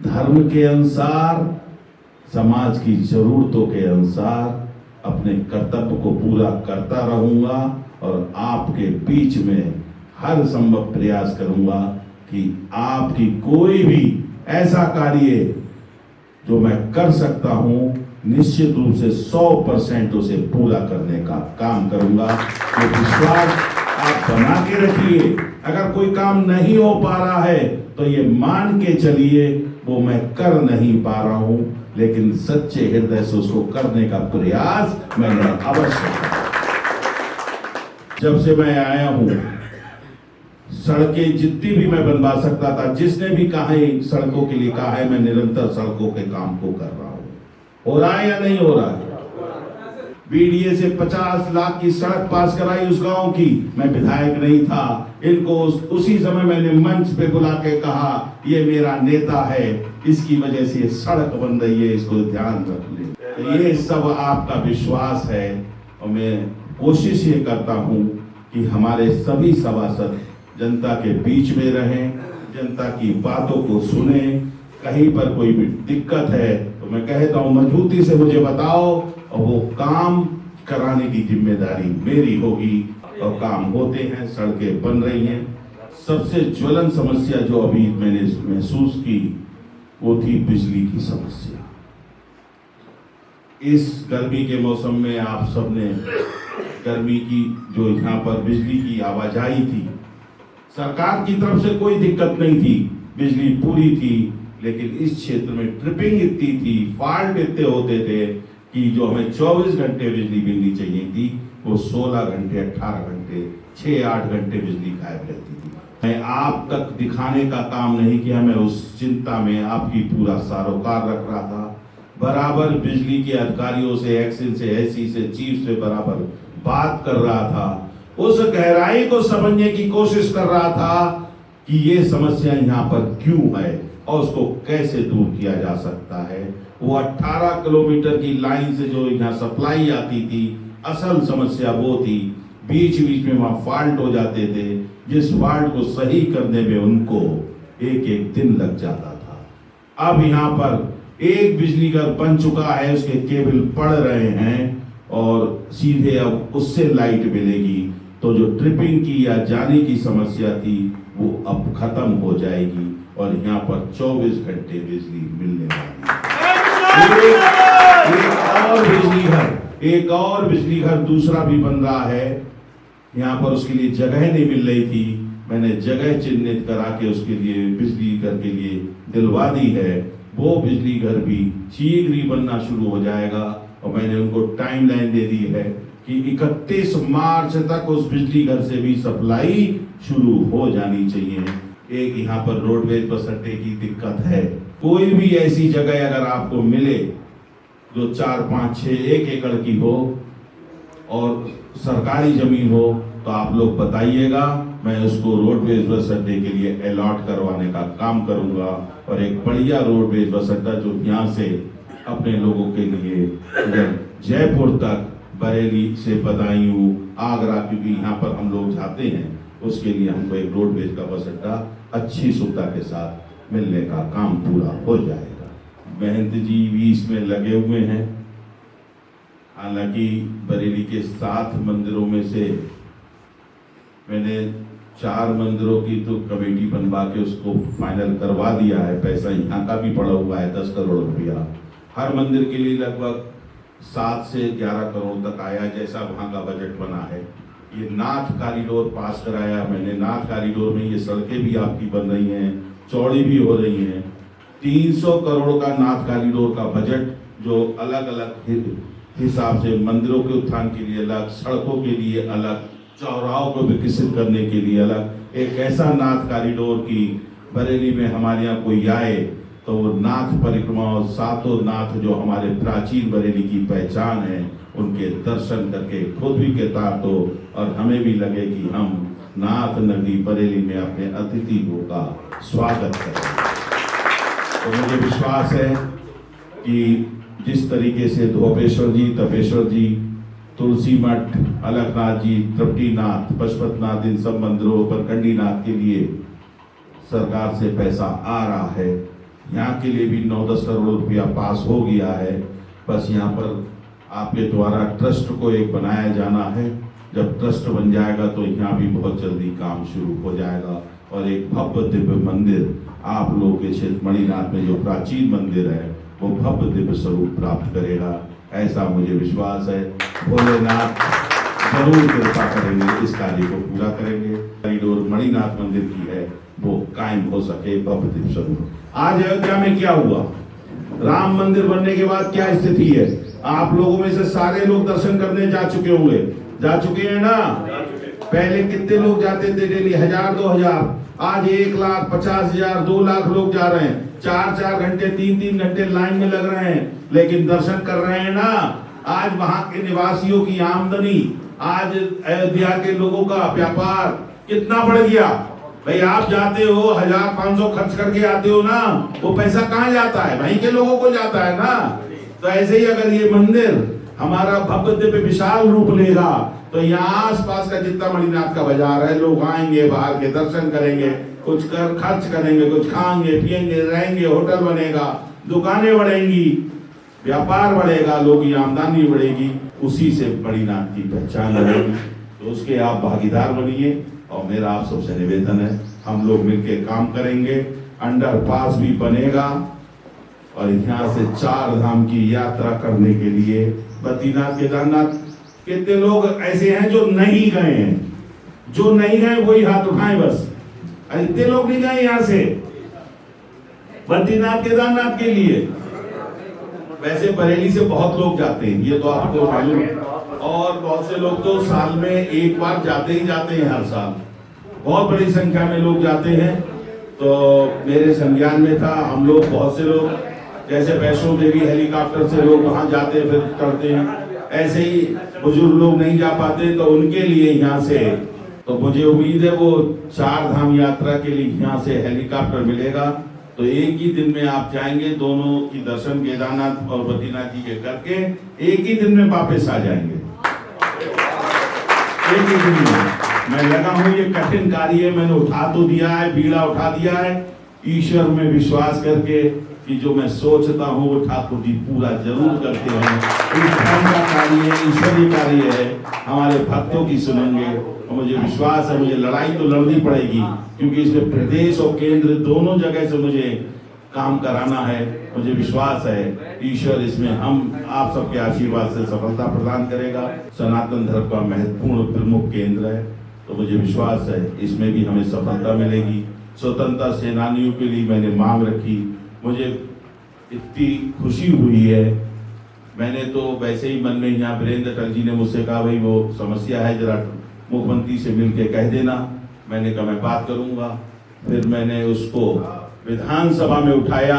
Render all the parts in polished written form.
धर्म के अनुसार, समाज की जरूरतों के अनुसार अपने कर्तव्य को पूरा करता रहूंगा और आपके बीच में हर संभव प्रयास करूंगा कि आपकी कोई भी ऐसा कार्य जो मैं कर सकता हूं, निश्चित रूप से 100% उसे पूरा करने का काम करूंगा। ये विश्वास आप बना के रखिए। अगर कोई काम नहीं हो पा रहा है तो ये मान के चलिए वो मैं कर नहीं पा रहा हूं, लेकिन सच्चे हृदय से उसको करने का प्रयास मैंने अवश्य किया। जब से मैं आया हूं, सड़कें जितनी भी मैं बनवा सकता था, जिसने भी कहा है सड़कों के लिए कहा है, मैं निरंतर सड़कों के काम को कर रहा हूं। हो रहा है या नहीं हो रहा है? बीडीए से 50 लाख की सड़क पास कराई उस गांव की। मैं विधायक नहीं था, इनको उसी समय मैंने मंच पे बुला के कहा ये मेरा नेता है, इसकी वजह से ये सड़क बन रही है, इसको ध्यान रख ले। तो ये सब आपका विश्वास है और मैं कोशिश ये करता हूं कि हमारे सभी सभासद जनता के बीच में रहें, जनता की बातों को सुने। कहीं पर कोई भी दिक्कत है तो मैं कहता हूं मजबूती से मुझे बताओ और वो काम कराने की जिम्मेदारी मेरी होगी। और काम होते हैं, सड़कें बन रही हैं। सबसे ज्वलन समस्या जो अभी मैंने महसूस की वो थी बिजली की समस्या। इस गर्मी के मौसम में आप सबने गर्मी की जो यहाँ पर बिजली की आवाजाही थी, सरकार की तरफ से कोई दिक्कत नहीं थी, बिजली पूरी थी, लेकिन इस क्षेत्र में ट्रिपिंग इतनी थी, फॉल्ट इतने होते थे कि जो हमें 24 घंटे बिजली मिलनी चाहिए थी वो 16 घंटे 18 घंटे 6-8 घंटे बिजली गायब रहती थी। मैं आप तक दिखाने का काम नहीं किया, मैं उस चिंता में आपकी पूरा सरोकार रख रहा था। बराबर बिजली के अधिकारियों से, एक्सिल से, एसी से, चीफ से बराबर बात कर रहा था। उस गहराई को समझने की कोशिश कर रहा था कि ये समस्या यहाँ पर क्यों है और उसको कैसे दूर किया जा सकता है। वो 18 किलोमीटर की लाइन से जो यहाँ सप्लाई आती थी, असल समस्या वो थी। बीच बीच में वहां फॉल्ट हो जाते थे, जिस फॉल्ट को सही करने में उनको एक एक दिन लग जाता था। अब यहाँ पर एक बिजली घर बन चुका है, उसके केबल पड़ रहे हैं और सीधे अब उससे लाइट मिलेगी। तो जो ट्रिपिंग की या जाने की समस्या थी वो अब खत्म हो जाएगी और यहाँ पर 24 घंटे बिजली मिलने वाली है। एक और बिजली घर दूसरा भी बन रहा है। यहाँ पर उसके लिए जगह नहीं मिल रही थी, मैंने जगह चिन्हित करा के उसके लिए बिजली घर के लिए दिलवा दी है। वो बिजली घर भी शीघ्र ही बनना शुरू हो जाएगा और मैंने उनको टाइम लाइन दे दी है कि 31 मार्च तक उस बिजली घर से भी सप्लाई शुरू हो जानी चाहिए। एक यहाँ पर रोडवेज बस अड्डे की दिक्कत है। कोई भी ऐसी जगह अगर आपको मिले जो 4, 5, 6, 1 एकड़ की हो और सरकारी जमीन हो तो आप लोग बताइएगा, मैं उसको रोडवेज बस अड्डे के लिए अलॉट करवाने का काम करूंगा। और एक बढ़िया रोडवेज बस अड्डा जो यहाँ से अपने लोगों के लिए जयपुर तक, बरेली से बदायूं, आगरा, क्योंकि यहाँ पर हम लोग जाते हैं, उसके लिए हमको एक रोडवेज का बस अड्डा अच्छी सुविधा के साथ मिलने का काम पूरा हो जाएगा। महंत जी भी इसमें लगे हुए हैं। हालांकि बरेली के 7 मंदिरों में से मैंने 4 मंदिरों की तो कमेटी बनवा के उसको फाइनल करवा दिया है। पैसा यहाँ का भी पड़ा हुआ है 10 करोड़ रुपया। हर मंदिर के लिए लगभग 7 से 11 करोड़ तक आया, जैसा वहाँ का बजट बना है। ये नाथ कॉरिडोर पास कराया मैंने। नाथ कॉरिडोर में ये सड़कें भी आपकी बन रही हैं, चौड़ी भी हो रही हैं। 300 करोड़ का नाथ कॉरिडोर का बजट, जो अलग अलग हिसाब से मंदिरों के उत्थान के लिए अलग, सड़कों के लिए अलग, चौराहों को विकसित करने के लिए अलग, एक ऐसा नाथ कॉरिडोर की बरेली में हमारे यहाँ कोई आए तो वो नाथ परिक्रमा और 7 नाथ जो हमारे प्राचीन बरेली की पहचान है, उनके दर्शन करके खुद भी कृतार्थ हो और हमें भी लगे कि हम नाथ नगरी बरेली में अपने अतिथियों का स्वागत करें। तो मुझे विश्वास है कि जिस तरीके से धोपेश्वर जी, तपेश्वर जी, तुलसी मठ, अलखनाथ जी, तृप्तिनाथ, पशुपतनाथ, इन सब मंदिरों पर कंडीनाथ के लिए सरकार से पैसा आ रहा है। यहाँ के लिए भी 9-10 करोड़ रुपया पास हो गया है। बस यहाँ पर आपके द्वारा ट्रस्ट को एक बनाया जाना है। जब ट्रस्ट बन जाएगा तो यहाँ भी बहुत जल्दी काम शुरू हो जाएगा और एक भव्य दिव्य मंदिर आप लोगों के क्षेत्र मणिनाथ में जो प्राचीन मंदिर है वो भव्य दिव्य स्वरूप प्राप्त करेगा, ऐसा मुझे विश्वास है। भोलेनाथ जरूर कृपा करेंगे, इस कार्य को पूरा करेंगे। कॉरिडोर मणिनाथ मंदिर की है वो कायम हो सके भव्य दिव्य स्वरूप। आज अयोध्या में क्या हुआ, राम मंदिर बनने के बाद क्या स्थिति है? आप लोगों में से सारे लोग दर्शन करने जा चुके होंगे, जा चुके हैं ना? पहले कितने लोग जाते थे डेली? 1000-2000। आज 1,50,000 2 लाख लोग जा रहे हैं। 4-4 घंटे 3-3 घंटे लाइन में लग रहे हैं, लेकिन दर्शन कर रहे हैं ना। आज वहां के निवासियों की आमदनी, आज अयोध्या के लोगों का व्यापार कितना बढ़ गया। भाई आप जाते हो 1000-500 खर्च करके आते हो ना, वो पैसा कहाँ जाता है? वहीं के लोगों को जाता है ना। तो ऐसे ही अगर ये मंदिर हमारा भव्य दिव्य विशाल रूप लेगा तो यहाँ आसपास का जितना मणिनाथ का बाजार है, लोग आएंगे, बाहर के दर्शन करेंगे, कुछ कर खर्च करेंगे, कुछ खाएंगे पिएंगे, रहेंगे, होटल बनेगा, दुकानें बढ़ेंगी, व्यापार बढ़ेगा, लोगों की आमदनी बढ़ेगी, उसी से मणिनाथ की पहचान बढ़ेगी। तो उसके आप भागीदार बनिए और मेरा आप सबसे निवेदन है हम लोग मिलकर काम करेंगे। अंडरपास भी बनेगा और यहाँ से 4 धाम की यात्रा करने के लिए बद्रीनाथ केदारनाथ। कितने लोग ऐसे हैं जो नहीं गए हैं? जो नहीं गए वही हाथ उठाएं बस। इतने लोग नहीं गए यहाँ से बद्रीनाथ केदारनाथ के लिए। वैसे बरेली से बहुत लोग जाते हैं, ये तो आपको मालूम है, और बहुत से लोग तो साल में एक बार जाते ही जाते हैं, हर साल बहुत बड़ी संख्या में लोग जाते हैं। तो मेरे संज्ञान में था, हम लोग बहुत से लोग जैसे वैष्णो देवी हेलीकॉप्टर से लोग वहां जाते फिर करते हैं, ऐसे ही बुजुर्ग लोग नहीं जा पाते तो उनके लिए यहाँ से, तो मुझे उम्मीद है वो 4 धाम यात्रा के लिए यहाँ से हेलीकॉप्टर मिलेगा। तो एक ही दिन में आप जाएंगे, दोनों की दर्शन केदारनाथ और बद्रीनाथ जी के करके एक ही दिन में वापस आ जाएंगे। एक ही दिन में। मैं लगा हूँ ये कठिन कार्य मैंने उठा तो दिया है, बीड़ा उठा दिया है, ईश्वर में विश्वास करके कि जो मैं सोचता हूँ वो ठाकुर जी पूरा जरूर करते हैं। इस धर्म का कार्य है, ईश्वरीय कार्य है, हमारे भक्तों की सुनेंगे और मुझे विश्वास है मुझे लड़ाई तो लड़नी पड़ेगी, क्योंकि इसमें प्रदेश और केंद्र दोनों जगह से मुझे काम कराना है। मुझे विश्वास है ईश्वर इसमें हम आप सबके आशीर्वाद से सफलता प्रदान करेगा। सनातन धर्म का महत्वपूर्ण प्रमुख केंद्र है, तो मुझे विश्वास है इसमें भी हमें सफलता मिलेगी। स्वतंत्रता सेनानियों के लिए मैंने मांग रखी, मुझे इतनी खुशी हुई है। मैंने तो वैसे ही मन में, यहाँ वीरेंद्र अटल जी ने मुझसे कहा भाई वो समस्या है जरा मुख्यमंत्री से मिलके कह देना। मैंने कहा मैं बात करूंगा। फिर मैंने उसको विधानसभा में उठाया,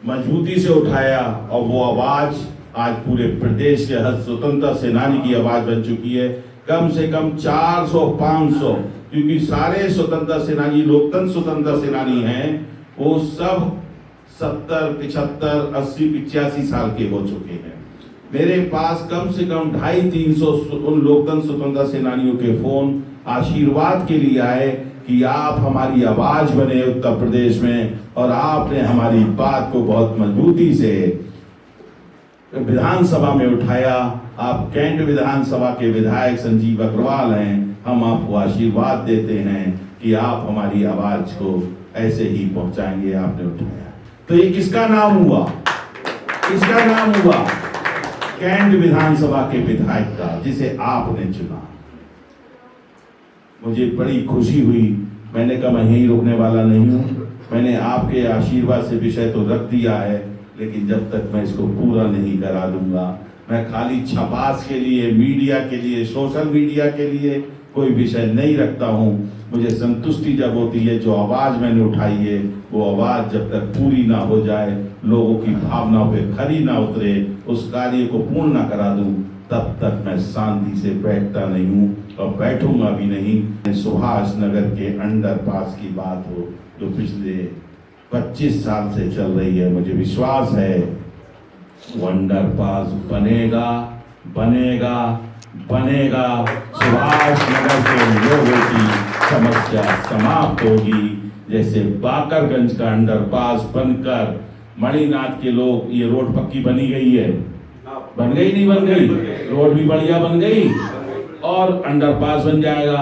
मजबूती से उठाया, और वो आवाज आज पूरे प्रदेश के हर स्वतंत्रता सेनानी की आवाज बन चुकी है। कम से कम 400-500, क्योंकि सारे स्वतंत्रता सेनानी लोकतंत्र स्वतंत्रता सेनानी हैं, वो सब 70, 75, 80, 85 साल के हो चुके हैं। मेरे पास कम से कम 250-300 उन लोकतंत्र स्वतंत्रता सेनानियों के फोन आशीर्वाद के लिए आए कि आप हमारी आवाज बने उत्तर प्रदेश में, और आपने हमारी बात को बहुत मजबूती से विधानसभा में उठाया। आप कैंट विधानसभा के विधायक संजीव अग्रवाल हैं, हम आपको आशीर्वाद देते हैं कि आप हमारी आवाज को ऐसे ही पहुंचाएंगे। आपने उठाया तो ये किसका नाम हुआ? किसका नाम हुआ? कैंट विधानसभा के विधायक का, जिसे आपने चुना। मुझे बड़ी खुशी हुई। मैंने कहा मैं यहीं रुकने वाला नहीं हूँ, मैंने आपके आशीर्वाद से विषय तो रख दिया है, लेकिन जब तक मैं इसको पूरा नहीं करा दूंगा, मैं खाली छपास के लिए, मीडिया के लिए, सोशल मीडिया के लिए कोई विषय नहीं रखता हूँ। मुझे संतुष्टि जब होती है जो आवाज मैंने उठाई है, वो आवाज जब तक पूरी ना हो जाए, लोगों की भावनाओं पे खरी ना उतरे, उस कार्य को पूर्ण ना करा दूं, तब तक मैं शांति से बैठता नहीं हूँ और बैठूंगा भी नहीं। सुभाष नगर के अंडरपास की बात हो जो पिछले 25 साल से चल रही है, मुझे विश्वास है वो अंडरपास बनेगा, बनेगा, बनेगा। सुभाष नगर के लोगों की समस्या समाप्त होगी। जैसे बाकरगंज का अंडरपास बनकर मणिनाथ के लोग, ये रोड पक्की बनी गई है, बन गई नहीं बन गई, रोड भी बढ़िया बन गई और अंडरपास बन जाएगा,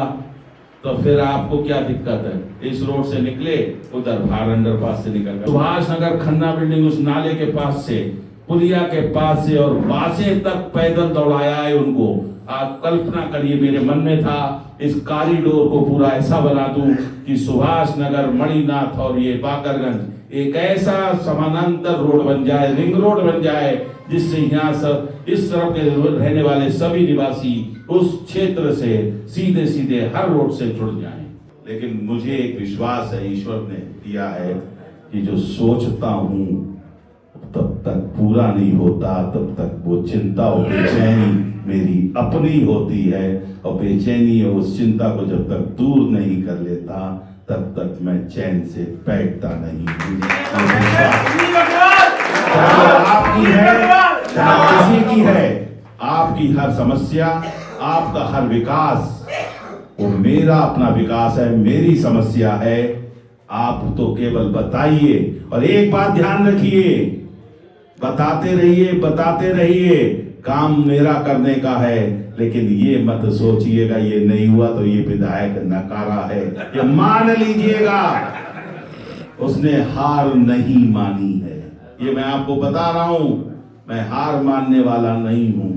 तो फिर आपको क्या दिक्कत है? इस रोड से निकले, उधर बाहर अंडरपास से निकल गए। सुभाष नगर खन्ना बिल्डिंग उस नाले के पास से, पुलिया के पास से और बासे तक पैदल दौड़ाया है उनको। आप कल्पना करिए, मेरे मन में था इस कॉरिडोर को पूरा ऐसा बना दूं कि सुभाष नगर, मणिनाथ और ये बाकरगंज एक ऐसा समानांतर रोड बन जाए, रिंग रोड बन जाए, जिससे यहाँ सब इस तरफ के रहने वाले सभी निवासी उस क्षेत्र से सीधे सीधे हर रोड से जुड़ जाएं। लेकिन मुझे एक विश्वास है, ईश्वर ने दिया है कि जो सोचता हूं तब तक पूरा नहीं होता, तब तक वो चिंता और बेचैनी मेरी अपनी होती है, और बेचैनी और उस चिंता को जब तक दूर नहीं कर लेता तब तक मैं चैन से बैठता नहीं हूं। आपकी है, किसी की है, आपकी हर समस्या, आपका हर विकास वो मेरा अपना विकास है, मेरी समस्या है। आप तो केवल बताइए, और एक बात ध्यान रखिए, बताते रहिए, काम मेरा करने का है, लेकिन ये मत सोचिएगा ये नहीं हुआ तो ये विधायक नकारा है, ये मान लीजिएगा उसने हार नहीं मानी है। ये मैं आपको बता रहा हूं, मैं हार मानने वाला नहीं हूं।